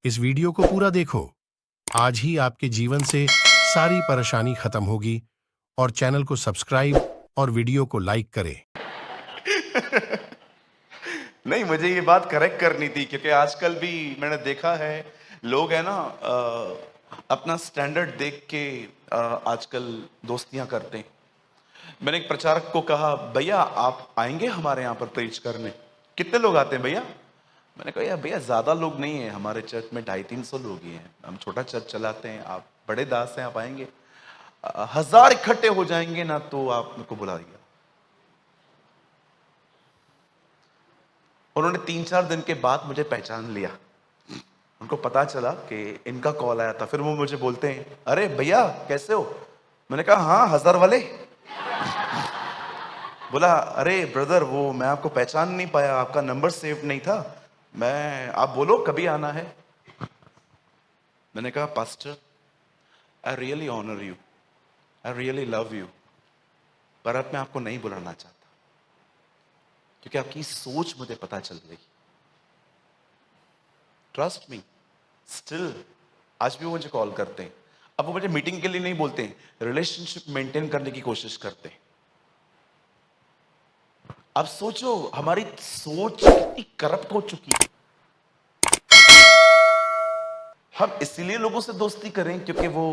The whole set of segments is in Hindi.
इस वीडियो को पूरा देखो। आज ही आपके जीवन से सारी परेशानी खत्म होगी। और चैनल को सब्सक्राइब और वीडियो को लाइक करें। नहीं, मुझे ये बात करेक्ट करनी थी क्योंकि आजकल भी मैंने देखा है लोग है ना अपना स्टैंडर्ड देख के आजकल दोस्तियां करते हैं। मैंने एक प्रचारक को कहा, भैया आप आएंगे हमारे यहाँ पर प्रीच करने? कितने लोग आते हैं भैया? मैंने कहा, यार भैया ज्यादा लोग नहीं है, हमारे चर्च में 250-300 लोग ही हैं, हम छोटा चर्च चलाते हैं, आप बड़े दास हैं, आप आएंगे? 1000 इकट्ठे हो जाएंगे ना तो आप मेरे को बुलाइएगा। उन्होंने 3-4 दिन के बाद मुझे पहचान लिया। उनको पता चला कि इनका कॉल आया था। फिर वो मुझे बोलते हैं, अरे भैया कैसे हो? मैंने कहा, हाँ 1000 वाले। बोला, अरे ब्रदर वो मैं आपको पहचान नहीं पाया, आपका नंबर सेव नहीं था, आप बोलो कभी आना है? मैंने कहा, pastor I really honour you, I really love you, पर अब मैं आपको नहीं बुलाना चाहता क्योंकि आपकी सोच मुझे पता चल गई। ट्रस्ट मी, स्टिल आज भी वो मुझे कॉल करते हैं। अब वो मुझे मीटिंग के लिए नहीं बोलते हैं, रिलेशनशिप मेंटेन करने की कोशिश करते हैं। अब सोचो हमारी सोच कितनी करप्ट हो चुकी है। हम इसीलिए लोगों से दोस्ती करें क्योंकि वो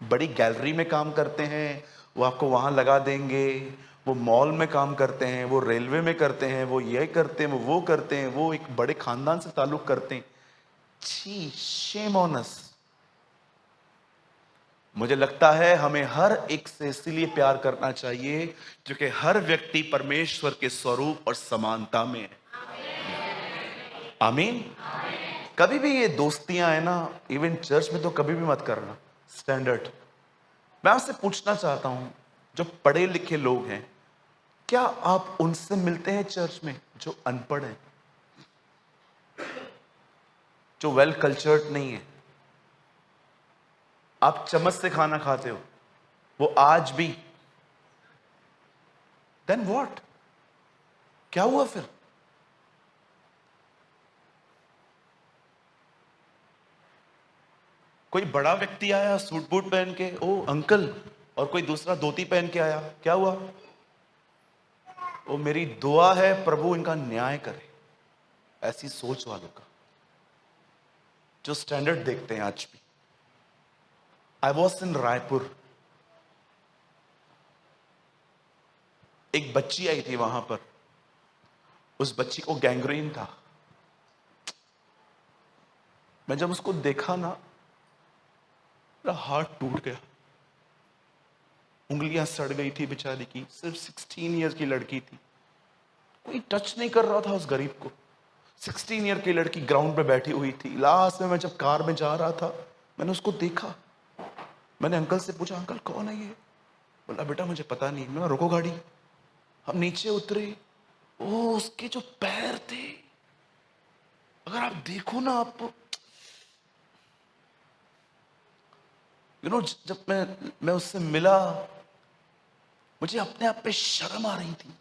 बड़ी गैलरी में काम करते हैं, वो आपको वहां लगा देंगे, वो मॉल में काम करते हैं, वो रेलवे में करते हैं, वो ये करते हैं, वो करते हैं, वो एक बड़े खानदान से ताल्लुक करते हैं। छी, शेम ऑन अस। मुझे लगता है हमें हर एक से इसलिए प्यार करना चाहिए क्योंकि हर व्यक्ति परमेश्वर के स्वरूप और समानता में है। आमीन। कभी भी ये दोस्तियां है ना, इवन चर्च में तो कभी भी मत करना। स्टैंडर्ड। मैं आपसे पूछना चाहता हूं, जो पढ़े लिखे लोग हैं, क्या आप उनसे मिलते हैं चर्च में जो अनपढ़ हैं, जो वेल कल्चर्ड नहीं है? आप चम्मच से खाना खाते हो, वो आज भी। Then what? क्या हुआ फिर? कोई बड़ा व्यक्ति आया सूट बूट पहन के, ओ अंकल, और कोई दूसरा धोती पहन के आया, क्या हुआ? ओ मेरी दुआ है प्रभु इनका न्याय करे। ऐसी सोच वालों का, जो स्टैंडर्ड देखते हैं आज भी। आई वॉज इन रायपुर, एक बच्ची आई थी वहां पर, उस बच्ची को गैंग्रीन था। मैं जब उसको देखा ना, मेरा हार्ट टूट गया। उंगलियां सड़ गई थी बेचारी की, सिर्फ 16 ईयर्स की लड़की थी, कोई टच नहीं कर रहा था उस गरीब को। 16 ईयर की लड़की ग्राउंड पे बैठी हुई थी। लास्ट में मैं जब कार में जा रहा था, मैंने उसको देखा। मैंने अंकल से पूछा, अंकल कौन है ये? बोला, बेटा मुझे पता नहीं। मैंने रोको गाड़ी। हम नीचे उतरे, ओ उसके जो पैर थे, अगर आप देखो ना, आप जब मैं उससे मिला, मुझे अपने आप पे शर्म आ रही थी।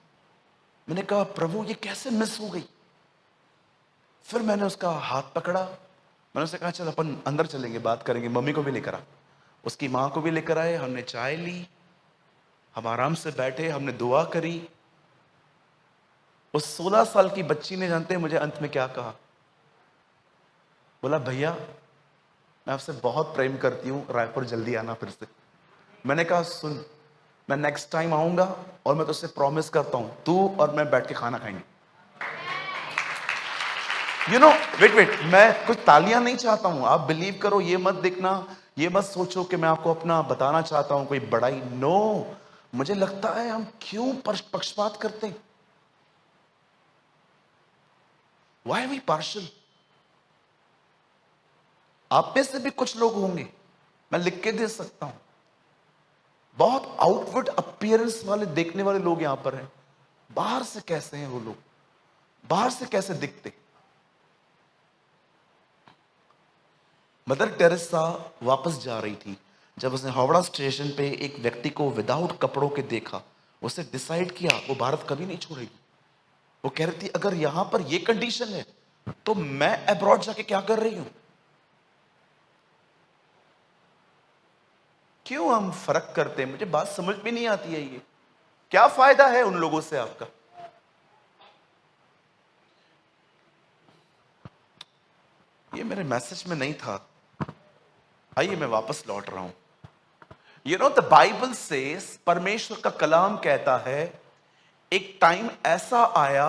मैंने कहा, प्रभु ये कैसे मिस हो गई? फिर मैंने उसका हाथ पकड़ा, मैंने उससे कहा, चल अपन अंदर चलेंगे, बात करेंगे। मम्मी को भी लेकर आ, उसकी माँ को भी लेकर आए। हमने चाय ली, हम आराम से बैठे, हमने दुआ करी। उस 16 साल की बच्ची ने, जानते हैं मुझे अंत में क्या कहा? बोला, भैया मैं आपसे बहुत प्रेम करती हूँ, रायपुर जल्दी आना फिर से। मैंने कहा, सुन, मैं नेक्स्ट टाइम आऊंगा और मैं तुझसे प्रॉमिस करता हूं, तू और मैं बैठ के खाना खाएंगे। वेट, मैं कुछ तालियां नहीं चाहता हूं, आप बिलीव करो, ये मत देखना, ये मत सोचो कि मैं आपको अपना बताना चाहता हूं कोई बड़ाई। नो, मुझे लगता है हम क्यों पक्षपात करते हैं? Why we partial? आप में से भी कुछ लोग होंगे, मैं लिख के दे सकता हूं, बहुत आउटवर्ड अपीयरेंस वाले देखने वाले लोग यहां पर हैं। बाहर से कैसे हैं वो लोग? बाहर से कैसे दिखते? मदर टेरेसा वापस जा रही थी, जब उसने हावड़ा स्टेशन पे एक व्यक्ति को विदाउट कपड़ों के देखा, उसने डिसाइड किया वो भारत कभी नहीं छोड़ेगी। वो कह रही थी, अगर यहां पर ये कंडीशन है तो मैं अब्रॉड जाके क्या कर रही हूं? क्यों हम फर्क करते हैं? मुझे बात समझ में नहीं आती है ये। क्या फायदा है उन लोगों से आपका? ये मेरे मैसेज में नहीं था। आइए मैं वापस लौट रहा हूं। द बाइबल सेज, परमेश्वर का कलाम कहता है, एक टाइम ऐसा आया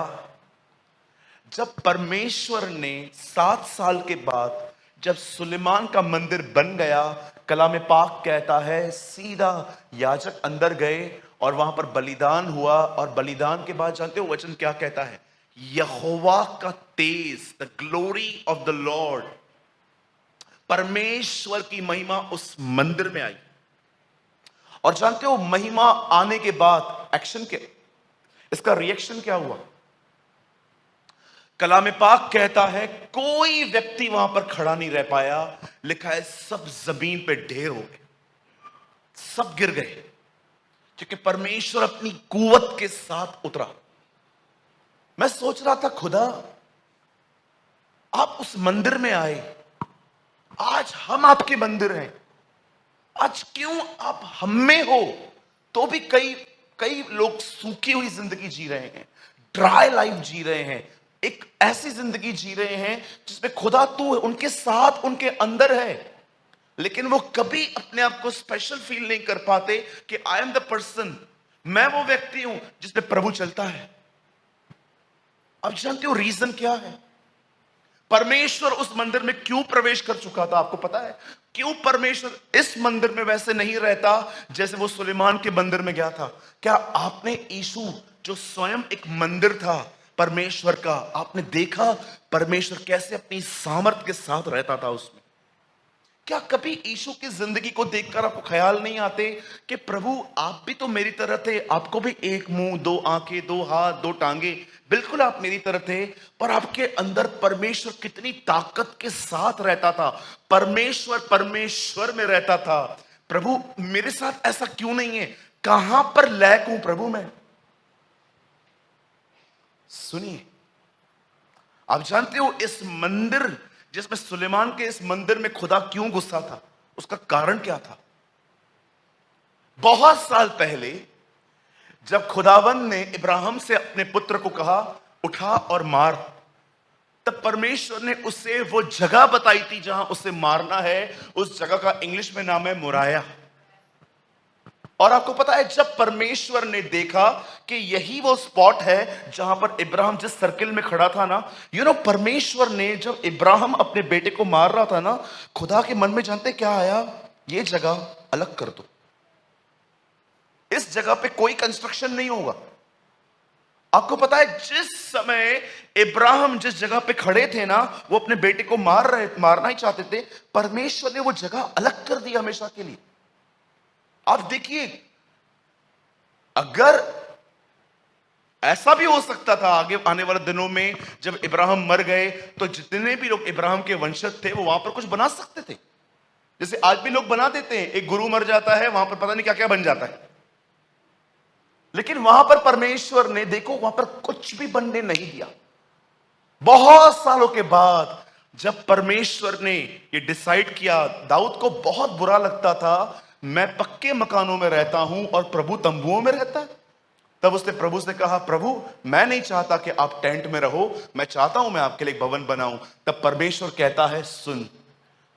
जब परमेश्वर ने 7 साल के बाद जब सुलेमान का मंदिर बन गया, कलाम पाक कहता है सीधा याजक अंदर गए और वहां पर बलिदान हुआ। और बलिदान के बाद जानते हो वचन क्या कहता है? यहोवा का तेज, the glory of the lord, परमेश्वर की महिमा उस मंदिर में आई। और जानते हो महिमा आने के बाद एक्शन के इसका रिएक्शन क्या हुआ? कलाम पाक कहता है कोई व्यक्ति वहां पर खड़ा नहीं रह पाया। लिखा है सब जमीन पे ढेर हो गए, सब गिर गए, क्योंकि परमेश्वर अपनी कुवत के साथ उतरा। मैं सोच रहा था, खुदा आप उस मंदिर में आए, आज हम आपके मंदिर हैं, आज क्यों आप हम में हो? तो भी कई कई लोग सूखी हुई जिंदगी जी रहे हैं, ड्राई लाइफ जी रहे हैं, एक ऐसी जिंदगी जी रहे हैं जिसमें खुदा तू उनके साथ, उनके अंदर है, लेकिन वो कभी अपने आप को स्पेशल फील नहीं कर पाते कि आई एम द पर्सन, मैं वो व्यक्ति हूं जिसमें प्रभु चलता है। अब जानते हो रीजन क्या है? परमेश्वर उस मंदिर में क्यों प्रवेश कर चुका था? आपको पता है क्यों परमेश्वर इस मंदिर में वैसे नहीं रहता जैसे वो सुलेमान के मंदिर में गया था? क्या आपने यीशु जो स्वयं एक मंदिर था परमेश्वर का, आपने देखा परमेश्वर कैसे अपनी सामर्थ के साथ रहता था उसमें? क्या कभी यीशु की जिंदगी को देखकर आपको ख्याल नहीं आते कि प्रभु आप भी तो मेरी तरह थे, आपको भी एक मुंह, दो आंखें, दो हाथ, दो टांगे, बिल्कुल आप मेरी तरह थे, पर आपके अंदर परमेश्वर कितनी ताकत के साथ रहता था, परमेश्वर परमेश्वर में रहता था। प्रभु मेरे साथ ऐसा क्यों नहीं है? कहां पर लैक हूं प्रभु मैं? सुनिए, आप जानते हो इस मंदिर जिसमें सुलेमान के इस मंदिर में खुदा क्यों गुस्सा था? उसका कारण क्या था? बहुत साल पहले जब खुदावन ने इब्राहिम से अपने पुत्र को कहा उठा और मार, तब परमेश्वर ने उसे वो जगह बताई थी जहां उसे मारना है। उस जगह का इंग्लिश में नाम है मोराया। और आपको पता है जब परमेश्वर ने देखा कि यही वो स्पॉट है जहां पर इब्राहिम जिस सर्किल में खड़ा था ना, परमेश्वर ने जब इब्राहिम अपने बेटे को मार रहा था ना, खुदा के मन में जानते क्या आया? ये जगह अलग कर दो, इस जगह पे कोई कंस्ट्रक्शन नहीं होगा। आपको पता है जिस समय इब्राहिम जिस जगह पे खड़े थे ना, वो अपने बेटे को मारना ही चाहते थे, परमेश्वर ने वो जगह अलग कर दी हमेशा के लिए। आप देखिए, अगर ऐसा भी हो सकता था आगे आने वाले दिनों में जब इब्राहिम मर गए तो जितने भी लोग इब्राहिम के वंशज थे वो वहां पर कुछ बना सकते थे, जैसे आज भी लोग बना देते हैं। एक गुरु मर जाता है, वहां पर पता नहीं क्या क्या बन जाता है, लेकिन वहां पर परमेश्वर ने देखो वहां पर कुछ भी बनने नहीं दिया। बहुत सालों के बाद जब परमेश्वर ने ये डिसाइड किया, दाऊद को बहुत बुरा लगता था, मैं पक्के मकानों में रहता हूं और प्रभु तंबुओं में रहता है। तब उसने प्रभु से कहा, प्रभु मैं नहीं चाहता कि आप टेंट में रहो, मैं चाहता हूं मैं आपके लिए एक भवन बनाऊं। तब परमेश्वर कहता है, सुन,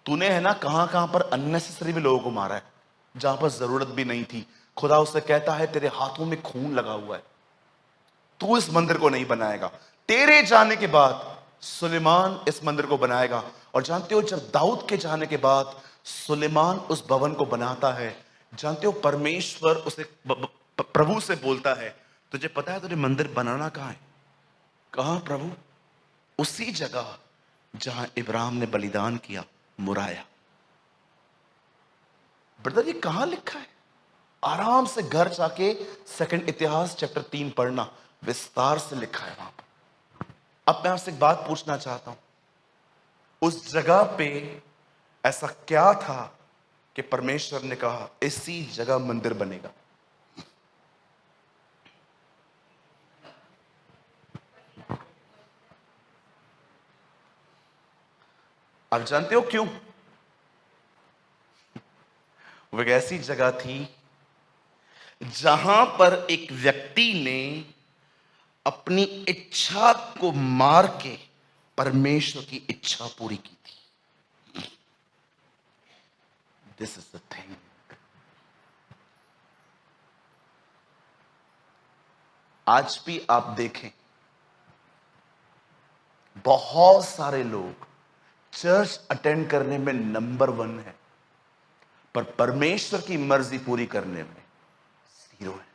तूने है ना कहां कहां पर अननेसेसरी भी लोगों को मारा है, जहां पर जरूरत भी नहीं थी। खुदा उससे कहता है, तेरे हाथों में खून लगा हुआ है, तू इस मंदिर को नहीं बनाएगा, तेरे जाने के बाद सुलेमान इस मंदिर को बनाएगा। और जानते हो जब दाऊद के जाने के बाद सुलेमान उस भवन को बनाता है, जानते हो परमेश्वर उसे प्रभु से बोलता है, तुझे पता है तुझे मंदिर बनाना कहां है? कहां प्रभु? उसी जगह जहां इब्राहिम ने बलिदान किया, मुराया। ब्रदर ये कहां लिखा है? आराम से घर जाके सेकंड इतिहास चैप्टर 3 पढ़ना, विस्तार से लिखा है वहां पर। अब मैं आपसे एक बात पूछना चाहता हूं, उस जगह पे ऐसा क्या था कि परमेश्वर ने कहा इसी जगह मंदिर बनेगा? आप जानते हो क्यों? वो एक ऐसी जगह थी जहां पर एक व्यक्ति ने अपनी इच्छा को मार के परमेश्वर की इच्छा पूरी की थी। This is the thing. आज भी आप देखें, बहुत सारे लोग चर्च अटेंड करने में नंबर 1 है, पर परमेश्वर की मर्जी पूरी करने में 0 है।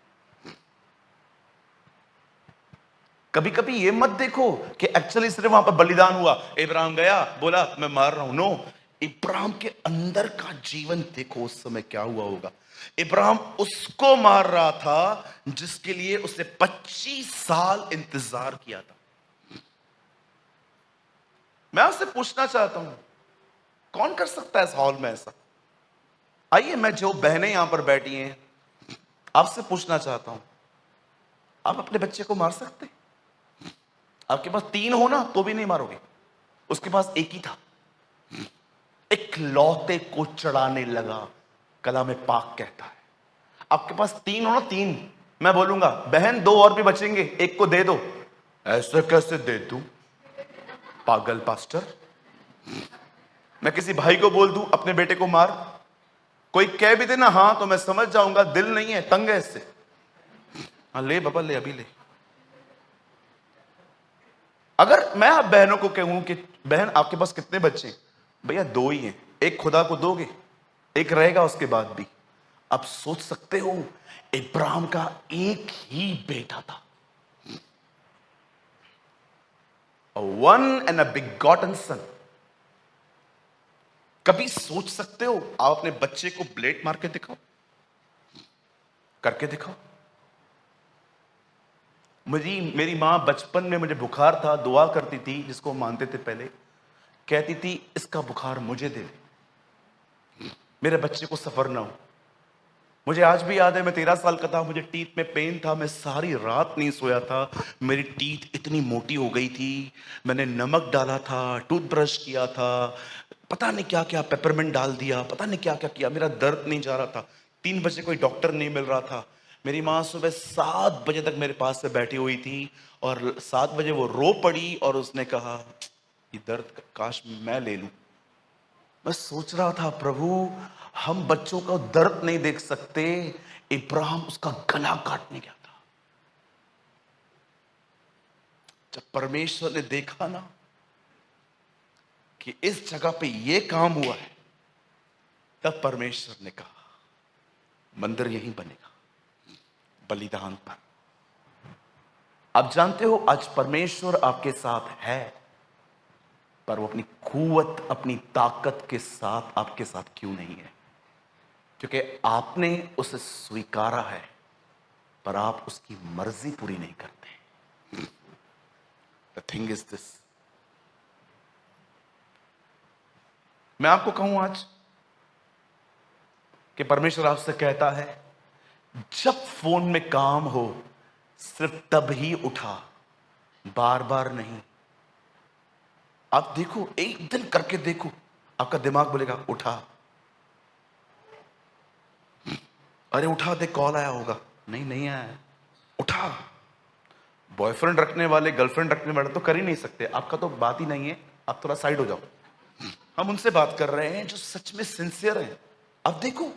कभी कभी ये मत देखो कि एक्चुअली सिर्फ वहां पर बलिदान हुआ, इब्राहिम गया बोला मैं मार रहा हूं। नो, इब्राहिम के अंदर का जीवन देखो उस समय क्या हुआ होगा। इब्राहिम उसको मार रहा था जिसके लिए उसने 25 साल इंतजार किया था। मैं आपसे पूछना चाहता हूं, कौन कर सकता है इस हॉल में ऐसा? आइए, मैं जो बहनें यहां पर बैठी हैं आपसे पूछना चाहता हूं, आप अपने बच्चे को मार सकते? आपके पास 3 हो ना तो भी नहीं मारोगे। उसके पास एक ही था, एक लौते को चढ़ाने लगा, कला में पाक कहता है। आपके पास 3 हो ना 3, मैं बोलूंगा बहन 2 और भी बचेंगे, एक को दे दो। ऐसे कैसे दे दूं पागल पास्टर? मैं किसी भाई को बोल दूं अपने बेटे को मार, कोई कह भी देना हाँ तो मैं समझ जाऊंगा दिल नहीं है, तंग है इससे। हाँ ले बाबा ले, अभी ले। अगर मैं आप बहनों को कहूं कि बहन आपके पास कितने बच्चे हैं? भैया 2 ही हैं, एक खुदा को दोगे, एक रहेगा उसके बाद भी। आप सोच सकते हो इब्राहिम का एक ही बेटा था, वन एंड अ बिगॉटन सन। कभी सोच सकते हो आप अपने बच्चे को ब्लेड मार के दिखाओ, करके दिखाओ। मेरी मां बचपन में मुझे बुखार था, दुआ करती थी, जिसको मानते थे पहले, कहती थी इसका बुखार मुझे दे दे, मेरे बच्चे को सफर ना हो। मुझे आज भी याद है, मैं 13 साल का था, मुझे टीथ में पेन था, मैं सारी रात नहीं सोया था। मेरी टीथ इतनी मोटी हो गई थी, मैंने नमक डाला था, टूथब्रश किया था, पता नहीं क्या क्या, पेपरमिंट डाल दिया, पता नहीं क्या क्या किया, मेरा दर्द नहीं जा रहा था। 3 बजे कोई डॉक्टर नहीं मिल रहा था। मेरी माँ सुबह 7 बजे तक मेरे पास से बैठी हुई थी और 7 बजे वो रो पड़ी और उसने कहा ये दर्द काश मैं ले लूं। मैं सोच रहा था प्रभु, हम बच्चों का दर्द नहीं देख सकते, इब्राहिम उसका गला काटने गया था। जब परमेश्वर ने देखा ना कि इस जगह पे ये काम हुआ है, तब परमेश्वर ने कहा मंदिर यहीं बनेगा, बलिदान पर। आप जानते हो आज परमेश्वर आपके साथ है, पर वो अपनी कुव्वत, अपनी ताकत के साथ आपके साथ क्यों नहीं है? क्योंकि आपने उसे स्वीकारा है, पर आप उसकी मर्जी पूरी नहीं करते। द थिंग इज दिस, मैं आपको कहूं आज कि परमेश्वर आपसे कहता है जब फोन में काम हो सिर्फ तब ही उठा, बार बार नहीं। आप देखो, एक दिन करके देखो, आपका दिमाग बोलेगा उठा, अरे उठा दे, कॉल आया होगा, नहीं नहीं आया, उठा। बॉयफ्रेंड रखने वाले, गर्लफ्रेंड रखने वाले तो कर ही नहीं सकते, आपका तो बात ही नहीं है, आप थोड़ा साइड हो जाओ। हम उनसे बात कर रहे हैं जो सच में सिंसियर हैं। अब देखो,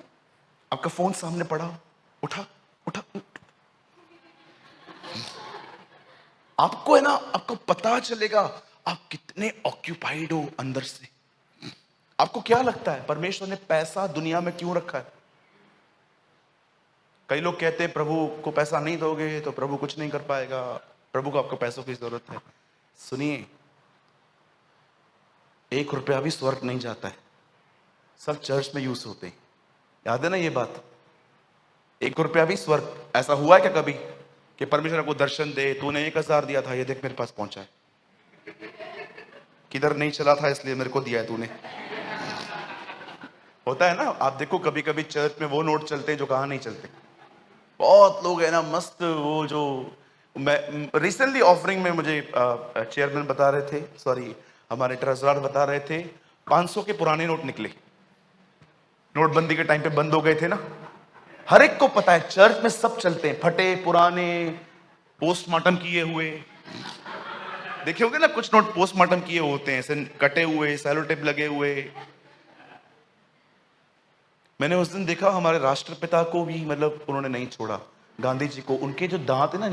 आपका फोन सामने पड़ा हो, उठा उठा। आपको है ना, आपको पता चलेगा आप कितने ऑक्यूपाइड हो अंदर से। आपको क्या लगता है परमेश्वर ने पैसा दुनिया में क्यों रखा है? कई लोग कहते हैं प्रभु को पैसा नहीं दोगे तो प्रभु कुछ नहीं कर पाएगा, प्रभु को आपको पैसों की जरूरत है। सुनिए, 1 रुपया भी स्वर्ग नहीं जाता है, सब चर्च में यूज होते हैं। याद है ना ये बात? 1 रुपया भी स्वर्ग। ऐसा हुआ है क्या कभी कि परमेश्वर को दर्शन दे, तूने 1000 दिया था, ये देख मेरे पास पहुंचा है, किधर नहीं चला था इसलिए मेरे को दिया है तूने? होता है ना, आप देखो कभी कभी चर्च में वो नोट चलते हैं जो कहां नहीं चलते। बहुत लोग है ना मस्त, वो जो मैं रिसेंटली ऑफरिंग में मुझे चेयरमैन बता रहे थे, सॉरी हमारे ट्रेजरर बता रहे थे, 500 के पुराने नोट निकले, नोटबंदी के टाइम पे बंद हो गए थे ना, हर एक को पता है, चर्च में सब चलते हैं, फटे पुराने पोस्टमार्टम किए हुए। देखे होंगे ना, कुछ नोट पोस्टमार्टम किए होते हैं, ऐसे कटे हुए, सैलो टेप लगे हुए। मैंने उस दिन देखा हमारे राष्ट्रपिता को भी, मतलब उन्होंने नहीं छोड़ा, गांधी जी को, उनके जो दांत है ना,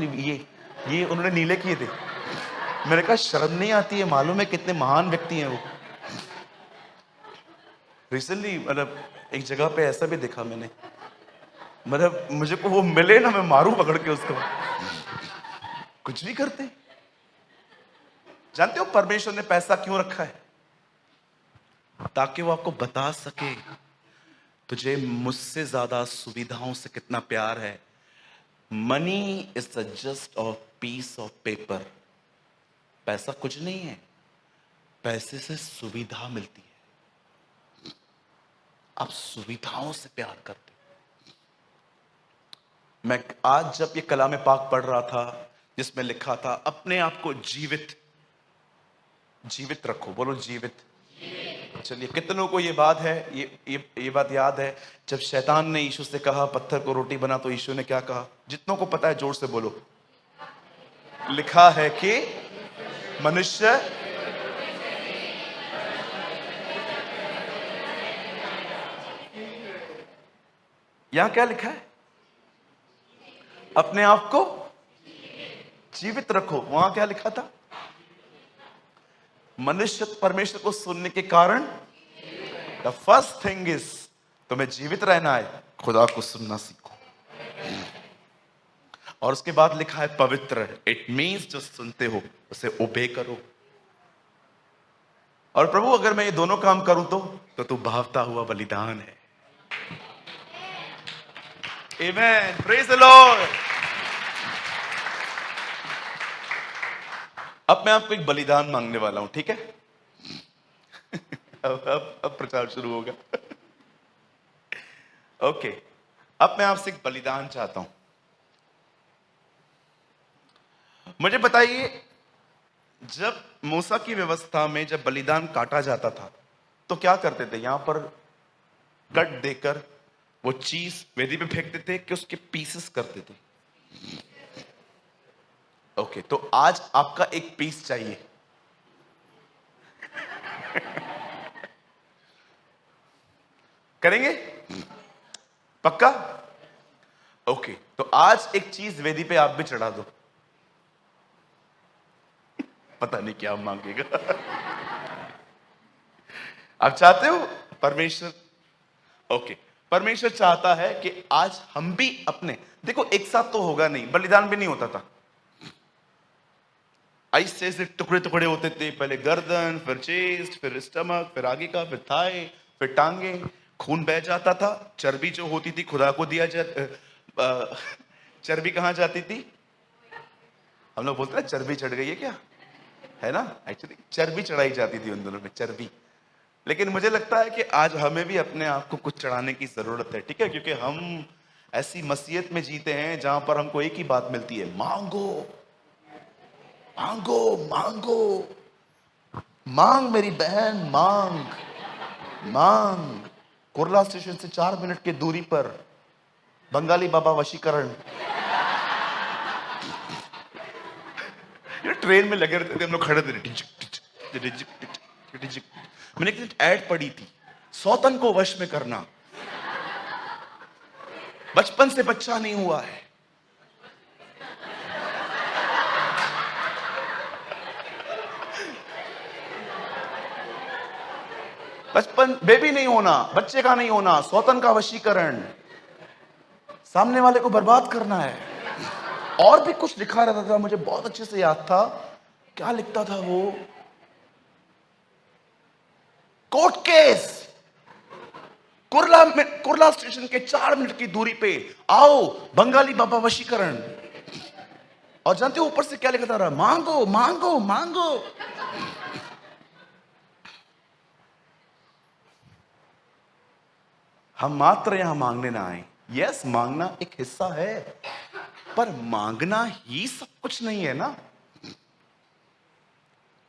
ये उन्होंने नीले किए थे। मैंने कहा शर्म नहीं आती है, मालूम है कितने महान व्यक्ति हैं वो। रिसेंटली मतलब एक जगह पे ऐसा भी देखा मैंने, मतलब मुझे को वो मिले ना, मैं मारूं पकड़ के उसको। कुछ नहीं करते। जानते हो परमेश्वर ने पैसा क्यों रखा है? ताकि वो आपको बता सके तुझे मुझसे ज्यादा सुविधाओं से कितना प्यार है। Money is the just a piece of paper. पैसा कुछ नहीं है, पैसे से सुविधा मिलती है। आप सुविधाओं से प्यार करते हो। मैं आज जब ये कलाम पाक पढ़ रहा था, जिसमें लिखा था अपने आप को जीवित रखो, बोलो जीवित। चलिए, कितनों को ये बात है, ये बात याद है, जब शैतान ने यीशु से कहा पत्थर को रोटी बना, तो यीशु ने क्या कहा? जितनों को पता है जोर से बोलो। लिखा है कि मनुष्य यहां क्या लिखा है? अपने आप को जीवित रखो। वहां क्या लिखा था? मनुष्य परमेश्वर को सुनने के कारण द फर्स्ट थिंग इज, तुम्हें जीवित रहना है, खुदा को सुनना सीखो। और उसके बाद लिखा है पवित्र। इट मीन्स जो सुनते हो उसे ओबे करो। और प्रभु अगर मैं ये दोनों काम करूं तो तू भावता हुआ बलिदान है। आमेन, प्रेज द लॉर्ड। अब मैं आपको एक बलिदान मांगने वाला हूं, ठीक है? अब प्रचार शुरू होगा। ओके, अब मैं आपसे एक बलिदान चाहता हूं। मुझे बताइए, जब मूसा की व्यवस्था में जब बलिदान काटा जाता था तो क्या करते थे? यहां पर कट देकर वो चीज वेदी पे फेंकते थे कि उसके पीसेस करते थे? ओके, तो आज आपका एक पीस चाहिए। करेंगे? पक्का? ओके, तो आज एक चीज वेदी पे आप भी चढ़ा दो। पता नहीं क्या मांगेगा। आप चाहते हो? परमेश्वर, ओके, परमेश्वर चाहता है कि आज हम भी अपने, देखो एक साथ तो होगा नहीं, बलिदान भी नहीं होता था, ऐसे ऐसे टुकड़े टुकड़े होते थे। पहले गर्दन, फिर चेस्ट, फिर स्टमक, फिर आगे का, फिर थाई, फिर टांगे। खून बह जाता था, चर्बी जो होती थी खुदा को दिया चर्बी कहां जाती थी? हम लोग बोलते हैं चर्बी चढ़ गई है क्या, है ना? एक्चुअली चर्बी चढ़ाई जाती थी उन दोनों में, चर्बी। लेकिन मुझे लगता है कि आज हमें भी अपने आप को कुछ चढ़ाने की जरूरत है, ठीक है? क्योंकि हम ऐसी मसीहत में जीते हैं जहां पर हमको एक ही बात मिलती है, मांगो मांगो मांगो। मांग मेरी बहन, मांग मांग। कुर्ला स्टेशन से 4 मिनट की दूरी पर बंगाली बाबा वशीकरण। ट्रेन में लगे रहते थे हम लोग, खड़े थे। मैंने एक ऐड पढ़ी थी, सौतन को वश में करना। बचपन से बच्चा नहीं हुआ है, बचपन बेबी नहीं होना, बच्चे का नहीं होना, सौतन का वशीकरण, सामने वाले को बर्बाद करना है। और भी कुछ लिखा रहता था, मुझे बहुत अच्छे से याद था। क्या लिखता था वो? Court case. कुर्ला स्टेशन के 4 मिनट की दूरी पे आओ, बंगाली बाबा वशीकरण। और जानते हो ऊपर से क्या लिखा था? मांगो मांगो मांगो। हम मात्र यहां मांगने ना आए। यस, मांगना एक हिस्सा है, पर मांगना ही सब कुछ नहीं है ना।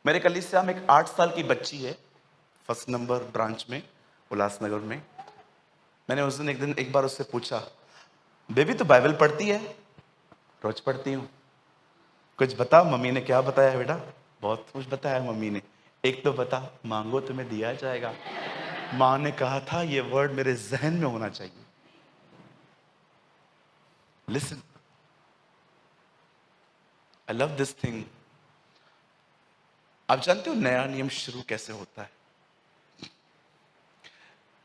मेरे कलीसिया में एक 8 साल की बच्ची है, 1 नंबर ब्रांच में, उल्लासनगर में। मैंने उस दिन एक बार उससे पूछा, बेबी तो बाइबल पढ़ती है? रोज पढ़ती हूँ। कुछ बता, मम्मी ने क्या बताया बेटा? बहुत कुछ बताया मम्मी ने। एक तो बता, मांगो तुम्हें दिया जाएगा। माँ ने कहा था ये वर्ड मेरे जहन में होना चाहिए। Listen, I love this thing. आप जानते हो नया नियम शुरू कैसे होता है?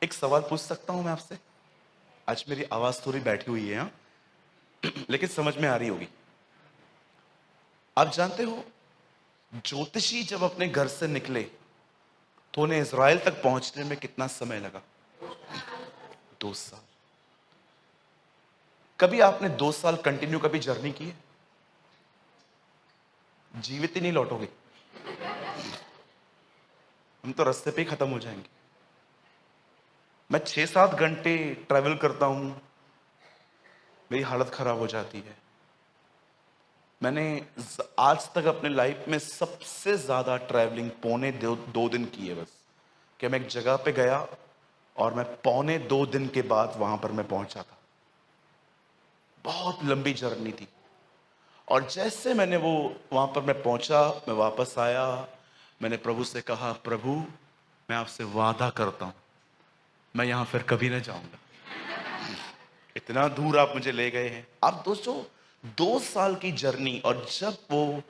एक सवाल पूछ सकता हूं मैं आपसे? आज मेरी आवाज थोड़ी बैठी हुई है, हाँ? लेकिन समझ में आ रही होगी। आप जानते हो ज्योतिषी जब अपने घर से निकले तो उन्हें इज़राइल तक पहुंचने में कितना समय लगा? 2 साल। कभी आपने 2 साल कंटिन्यू कभी जर्नी की है? जीवित ही नहीं लौटोगे। हम तो रास्ते पे ही खत्म हो जाएंगे। मैं 6-7 घंटे ट्रैवल करता हूं, मेरी हालत खराब हो जाती है। मैंने आज तक अपने लाइफ में सबसे ज्यादा ट्रैवलिंग पौने 2 दिन की है बस। कि मैं एक जगह पे गया और मैं पौने 2 दिन के बाद वहां पर मैं पहुंचा था। बहुत लंबी जर्नी थी। और जैसे मैंने वो वहां पर मैं पहुंचा, मैं वापस आया, मैंने प्रभु से कहा, प्रभु मैं आपसे वादा करता हूं मैं यहां फिर कभी नहीं जाऊंगा। इतना दूर आप मुझे ले गए हैं। आप दोस्तों 2 साल की जर्नी, और जब वो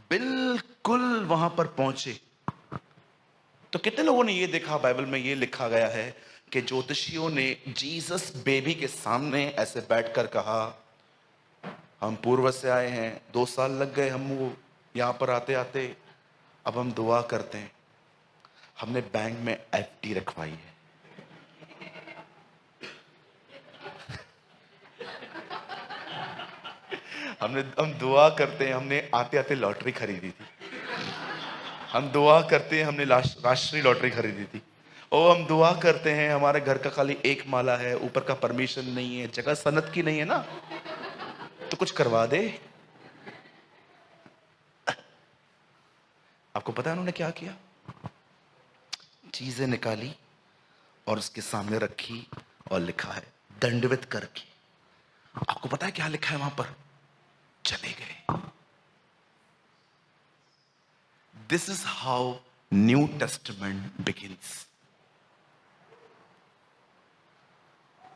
बिल्कुल वहां पर पहुंचे तो कितने लोगों ने ये देखा? बाइबल में ये लिखा गया है कि ज्योतिषियों ने जीसस बेबी के सामने ऐसे बैठकर कहा, हम पूर्व से आए हैं, 2 साल लग गए हम वो यहां पर आते आते, अब हम दुआ करते हैं, हमने बैंक में एफडी रखवाई है। हम दुआ करते हैं, हमने आते आते लॉटरी खरीदी थी। हम दुआ करते हैं, हमने राष्ट्रीय लॉटरी खरीदी थी। ओ हम दुआ करते हैं, हमारे घर का खाली एक माला है, ऊपर का परमिशन नहीं है, जगह सनत की नहीं है ना, तो कुछ करवा दे। आपको पता है उन्होंने क्या किया? चीजें निकाली और उसके सामने रखी और लिखा है दंडवत करके। आपको पता है क्या लिखा है वहां पर? चले गए। This is how new testament begins.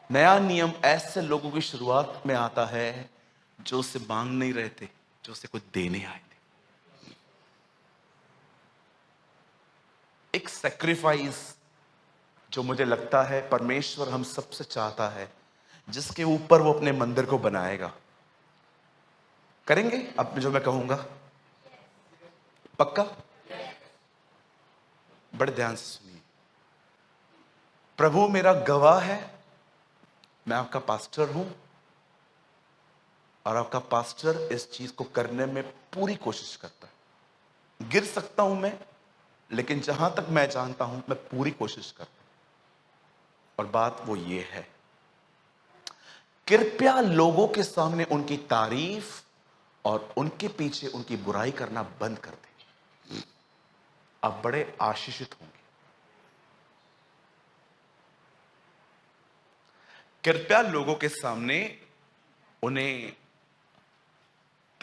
नया नियम ऐसे लोगों की शुरुआत में आता है जो उसे मांग नहीं रहे थे, जो उसे कुछ देने आए थे। एक सेक्रीफाइस जो मुझे लगता है परमेश्वर हम सबसे चाहता है, जिसके ऊपर वो अपने मंदिर को बनाएगा। करेंगे अब जो मैं कहूंगा? पक्का? बड़े ध्यान से सुनिए। प्रभु मेरा गवाह है, मैं आपका पास्टर हूं, और आपका पास्टर इस चीज को करने में पूरी कोशिश करता है। गिर सकता हूं मैं, लेकिन जहां तक मैं जानता हूं मैं पूरी कोशिश करता हूं। और बात वो ये है, कृपया लोगों के सामने उनकी तारीफ और उनके पीछे उनकी बुराई करना बंद कर दें। आप बड़े आशीषित होंगे। कृपया लोगों के सामने उन्हें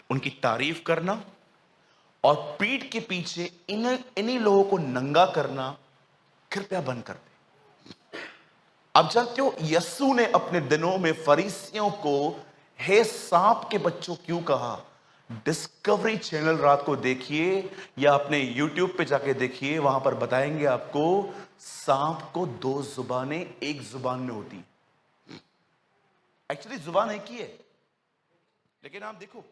उनकी तारीफ करना और पीठ के पीछे इन्हीं लोगों को नंगा करना कृपया बंद कर दें। आप जानते हो यस्सु ने अपने दिनों में फरीसियों को हे सांप के बच्चों क्यों कहा? डिस्कवरी चैनल रात को देखिए या अपने यूट्यूब पे जाके देखिए, वहां पर बताएंगे आपको सांप को 2 जुबानें एक जुबान में होती। एक्चुअली जुबान एक ही है, लेकिन आप देखो